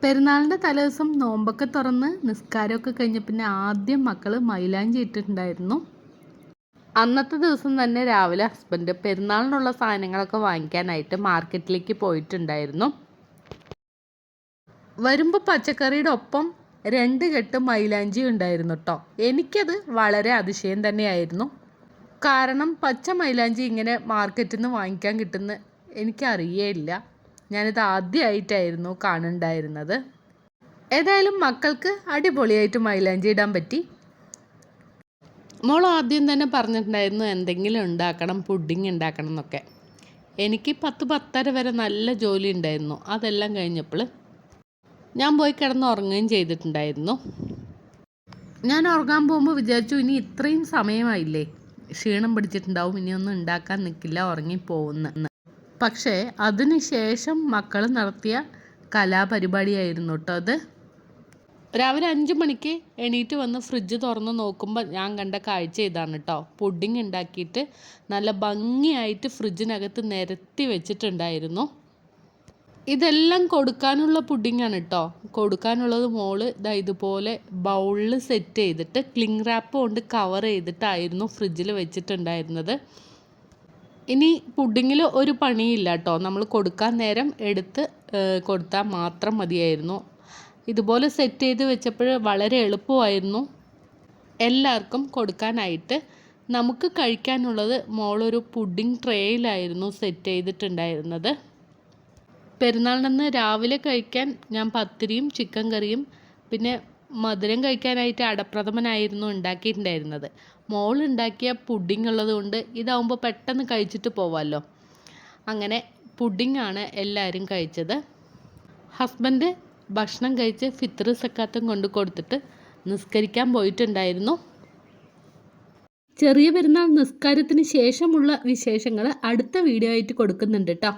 പെരുന്നാളിൻ്റെ തലേദിവസം നോമ്പൊക്കെ തുറന്ന് നിസ്കാരമൊക്കെ കഴിഞ്ഞ പിന്നെ ആദ്യം മക്കൾ മൈലാഞ്ചി ഇട്ടിട്ടുണ്ടായിരുന്നു. അന്നത്തെ ദിവസം തന്നെ രാവിലെ ഹസ്ബൻഡ് പെരുന്നാളിനുള്ള സാധനങ്ങളൊക്കെ വാങ്ങിക്കാനായിട്ട് മാർക്കറ്റിലേക്ക് പോയിട്ടുണ്ടായിരുന്നു. വരുമ്പോൾ പച്ചക്കറിയുടെ ഒപ്പം 2 കെട്ട് മൈലാഞ്ചി ഉണ്ടായിരുന്നു കേട്ടോ. എനിക്കത് വളരെ അതിശയം തന്നെയായിരുന്നു. കാരണം പച്ച മൈലാഞ്ചി ഇങ്ങനെ മാർക്കറ്റിൽ നിന്ന് വാങ്ങിക്കാൻ കിട്ടുന്ന എനിക്കറിയേയില്ല. ഞാനിത് ആദ്യമായിട്ടായിരുന്നു കാണുന്നുണ്ടായിരുന്നത്. ഏതായാലും മക്കൾക്ക് അടിപൊളിയായിട്ട് മൈലാഞ്ചി ഇടാൻ പറ്റി. മോൾ ആദ്യം തന്നെ പറഞ്ഞിട്ടുണ്ടായിരുന്നു എന്തെങ്കിലും ഉണ്ടാക്കണം, പുഡിങ് ഉണ്ടാക്കണം എന്നൊക്കെ. എനിക്ക് 10-10:30 വരെ നല്ല ജോലി ഉണ്ടായിരുന്നു. അതെല്ലാം കഴിഞ്ഞപ്പോൾ ഞാൻ പോയി കിടന്ന് ഉറങ്ങുകയും ചെയ്തിട്ടുണ്ടായിരുന്നു. ഞാൻ ഉറങ്ങാൻ പോകുമ്പോൾ വിചാരിച്ചു ഇനി ഇത്രയും സമയമായില്ലേ, ക്ഷീണം പിടിച്ചിട്ടുണ്ടാവും, ഇനിയൊന്നും ഉണ്ടാക്കാൻ നിൽക്കില്ല, ഉറങ്ങിപ്പോകുന്നു. പക്ഷേ അതിന് ശേഷം മക്കൾ നടത്തിയ കലാപരിപാടിയായിരുന്നു കേട്ടോ അത്. രാവിലെ 5 മണിക്ക് എണീറ്റ് വന്ന് ഫ്രിഡ്ജ് തുറന്ന് നോക്കുമ്പോൾ ഞാൻ കണ്ട കാഴ്ച ഇതാണ് കേട്ടോ. പുഡിങ് ഉണ്ടാക്കിയിട്ട് നല്ല ഭംഗിയായിട്ട് ഫ്രിഡ്ജിനകത്ത് നിരത്തി വെച്ചിട്ടുണ്ടായിരുന്നു. ഇതെല്ലാം കൊടുക്കാനുള്ള പുഡിങ്ങാണ് കേട്ടോ. കൊടുക്കാനുള്ളത് മോള് ഇതുപോലെ ബൗളിൽ സെറ്റ് ചെയ്തിട്ട് ക്ലിംഗ് റാപ്പ് കൊണ്ട് കവർ ചെയ്തിട്ടായിരുന്നു ഫ്രിഡ്ജിൽ വെച്ചിട്ടുണ്ടായിരുന്നത്. ഇനി പുഡിങ്ങിൽ ഒരു പണിയില്ല കേട്ടോ. നമ്മൾ കൊടുക്കാൻ നേരം എടുത്ത് കൊടുത്താൽ മാത്രം മതിയായിരുന്നു. ഇതുപോലെ സെറ്റ് ചെയ്ത് വെച്ചപ്പോൾ വളരെ എളുപ്പമായിരുന്നു എല്ലാവർക്കും കൊടുക്കാനായിട്ട്. നമുക്ക് കഴിക്കാനുള്ളത് മോളൊരു പുഡിങ് ട്രേയിലായിരുന്നു സെറ്റ് ചെയ്തിട്ടുണ്ടായിരുന്നത്. പെരുന്നാളിന് രാവിലെ കഴിക്കാൻ ഞാൻ പത്തിരിയും ചിക്കൻ കറിയും പിന്നെ മധുരം കഴിക്കാനായിട്ട് അടപ്രഥമനായിരുന്നു ഉണ്ടാക്കിയിട്ടുണ്ടായിരുന്നത്. മോൾ ഉണ്ടാക്കിയ പുഡിങ് ഉള്ളത് കൊണ്ട് ഇതാവുമ്പോൾ പെട്ടെന്ന് കഴിച്ചിട്ട് പോവാമല്ലോ. അങ്ങനെ പുഡിങ്ങാണ് എല്ലാവരും കഴിച്ചത്. ഹസ്ബൻഡ് ഭക്ഷണം കഴിച്ച് ഫിത്ർ സക്കാത്തും കൊണ്ട് കൊടുത്തിട്ട് നിസ്കരിക്കാൻ പോയിട്ടുണ്ടായിരുന്നു. ചെറിയ പെരുന്നാൾ നിസ്കാരത്തിന് ശേഷമുള്ള വിശേഷങ്ങൾ അടുത്ത വീഡിയോ ആയിട്ട് കൊടുക്കുന്നുണ്ട് കേട്ടോ.